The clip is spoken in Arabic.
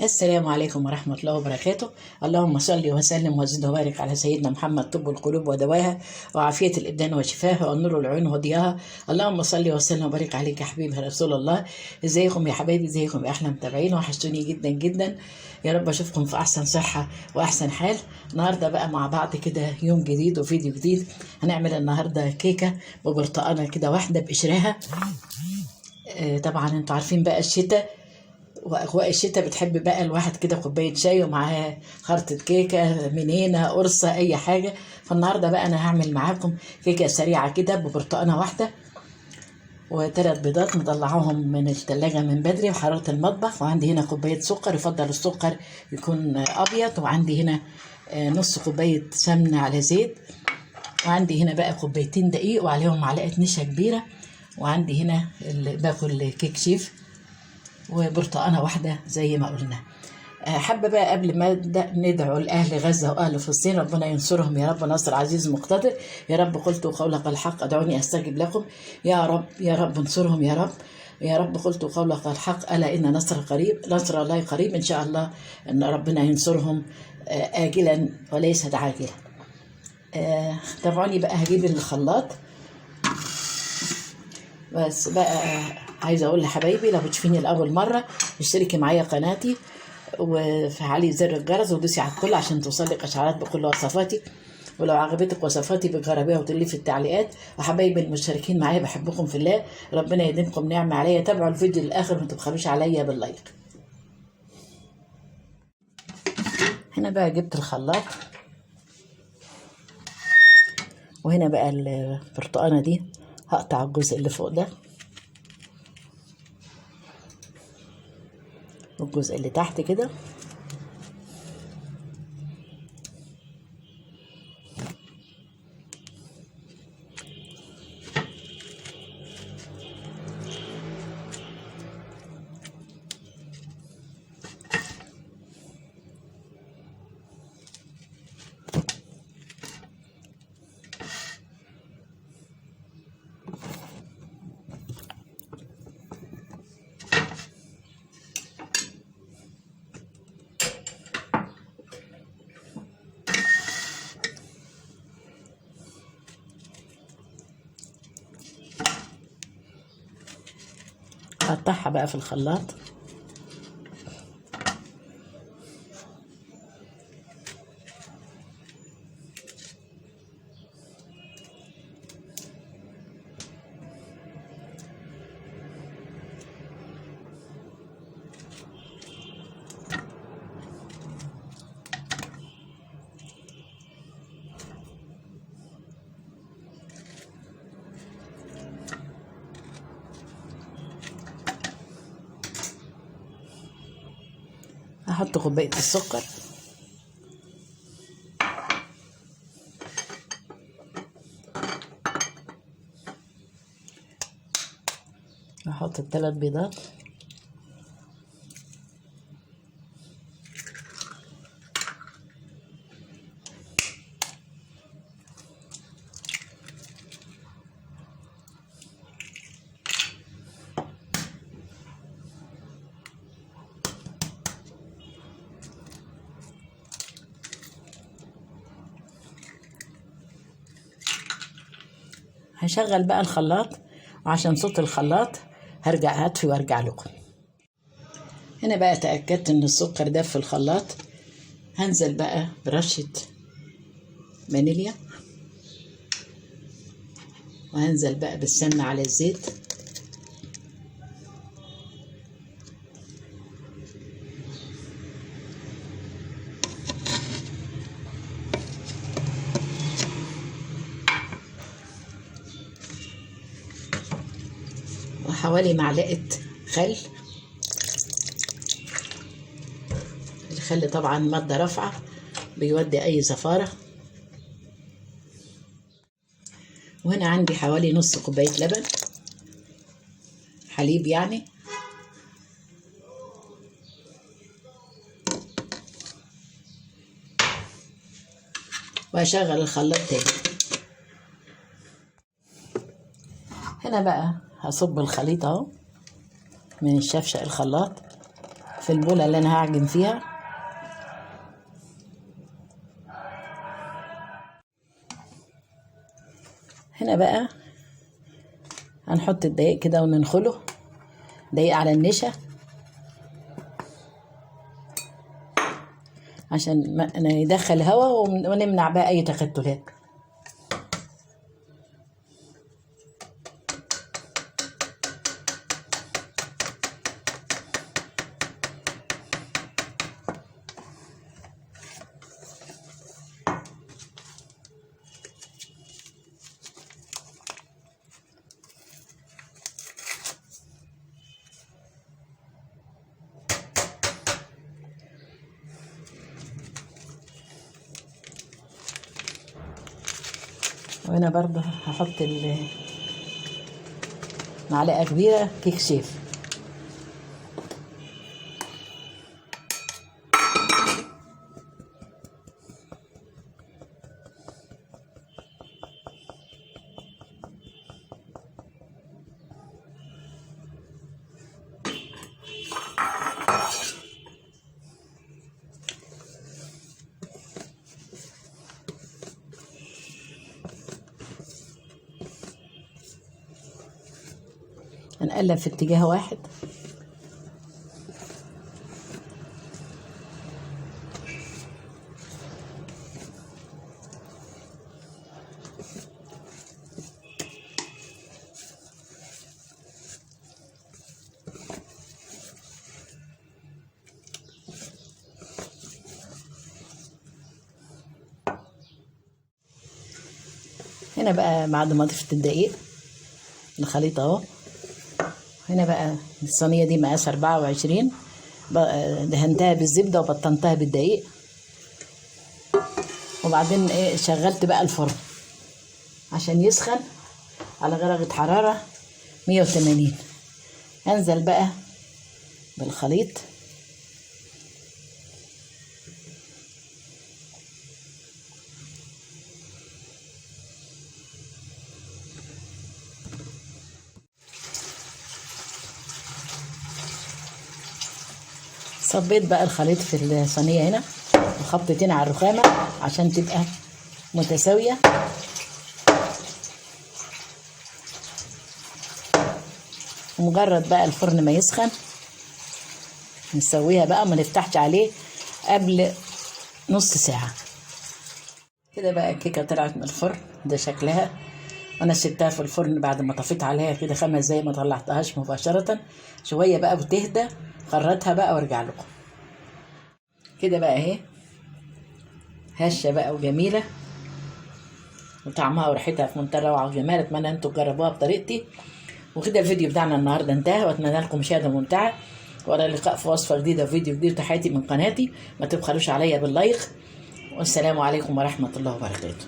السلام عليكم ورحمة الله وبركاته. اللهم صل وسلم وزد وبارك على سيدنا محمد، طب القلوب ودواها وعافية الأبدان وشفاها والنور العيون وضياها. اللهم صل وسلم وبارك عليك يا حبيبي رسول الله. ازيكم يا حبايبي، ازيكم يا أحلى متابعين، وحشتوني جدا جدا. يا رب أشوفكم في أحسن صحة وأحسن حال. النهاردة بقى مع بعض كده يوم جديد وفيديو جديد. هنعمل النهاردة كيكة ببرتقانة كده واحدة بقشرها. طبعا انتوا عارفين بقى الشتاء، واجواء الشتاء بتحب بقى الواحد كده كوبايه شاي ومعاها خرطه كيكه، منينه، قرصه، اي حاجه. فالنهارده بقى انا هعمل معاكم كيكه سريعه كده ببرتقانه واحده وثلاث بيضات مطلعوهم من الثلاجه من بدري وحراره المطبخ. وعندي هنا كوبايه سكر، يفضل السكر يكون ابيض. وعندي هنا نص كوبايه سمنه على زيت. وعندي هنا بقى كوبايتين دقيق وعليهم معلقه نشا كبيره. وعندي هنا باكل كيك شيف وبرتقانه واحده زي ما قلنا. حابه بقى قبل ما نبدا ندعو لاهل غزه واهل فلسطين، ربنا ينصرهم يا رب نصر عزيز مقتدر. يا رب قلت قولك الحق ادعوني استجب لكم. يا رب يا رب انصرهم يا رب. يا رب قلت قولك الحق الا ان نصر قريب، نصر الله قريب ان شاء الله، ان ربنا ينصرهم اجلا وليس عاجلا. تابعوني بقى، هجيب الخلاط. بس بقى عايزه اقول لحبايبي لو بتشوفيني لاول مره اشتركي معايا قناتي وفعلي زر الجرس ودوسي على الكل عشان توصلك اشعارات بكل وصفاتي. ولو عجبتك وصفاتي بتجربيها وتقولي في التعليقات. وحبايبي المشتركين معايا بحبكم في الله، ربنا يديمكم نعمه عليا. تابعوا الفيديو للاخر ما تبخلوش عليا باللايك. هنا بقى جبت الخلاط، وهنا بقى البرتقانه دي هقطع الجزء اللي فوق ده والجزء اللي تحت كده. هقطعها بقى في الخلاط. هحط كوبايه السكر، هحط الثلاث بيضات، هشغل بقى الخلاط. وعشان صوت الخلاط هرجع هطفي وارجع لكم. هنا بقى تأكدت ان السكر ده في الخلاط. هنزل بقى برشة فانيليا، وهنزل بقى بالسمنة على الزيت، وحوالي معلقة خل. الخل طبعا مادة رافعة بيودي أي زفارة. وهنا عندي حوالي نص كوباية لبن، حليب يعني. وهشغل الخلاط تاني. هنا بقى هصب الخليط اهو من الشفشق الخلاط في البولة اللي انا هعجن فيها. هنا بقى هنحط الدقيق كده وننخله دقيق على النشا عشان يدخل هواء ونمنع بقى اي تكتلات. وهنا برضه هحط معلقة كبيرة كيك شيف. هنقلب في اتجاه واحد. هنا بقى بعد ما ضفت الدقيق الخليط اهو، هنا بقى الصينية دي مقاس 24، دهنتها بالزبدة وبطنتها بالدقيق، وبعدين شغلت بقى الفرن عشان يسخن على درجة حرارة 180. انزل بقى بالخليط صبيت بقى الخليط في الصينية هنا وخبطتين على الرخامة عشان تبقى متساوية. ومجرد بقى الفرن ما يسخن نسويها بقى، ما نفتحش عليه قبل نص ساعة. كده بقى الكيكة طلعت من الفرن، ده شكلها. وانا سبتها في الفرن بعد ما طفيت عليها كده 5 دقايق، ما طلعتهاش مباشرة، شوية بقى بتهدى خرجتها بقى وارجع لكم. كده بقى اهي هشة بقى وجميلة وطعمها وريحتها في منتهى الروعة والجمال. اتمنى انتوا تجربوها بطريقتي. وكده الفيديو بتاعنا النهارده انتهى، واتمنى لكم مشاهدة ممتعة، والى اللقاء في وصفة جديدة وفيديو جديد. تحياتي من قناتي، ما تبخلوش عليا باللايك، والسلام عليكم ورحمة الله وبركاته.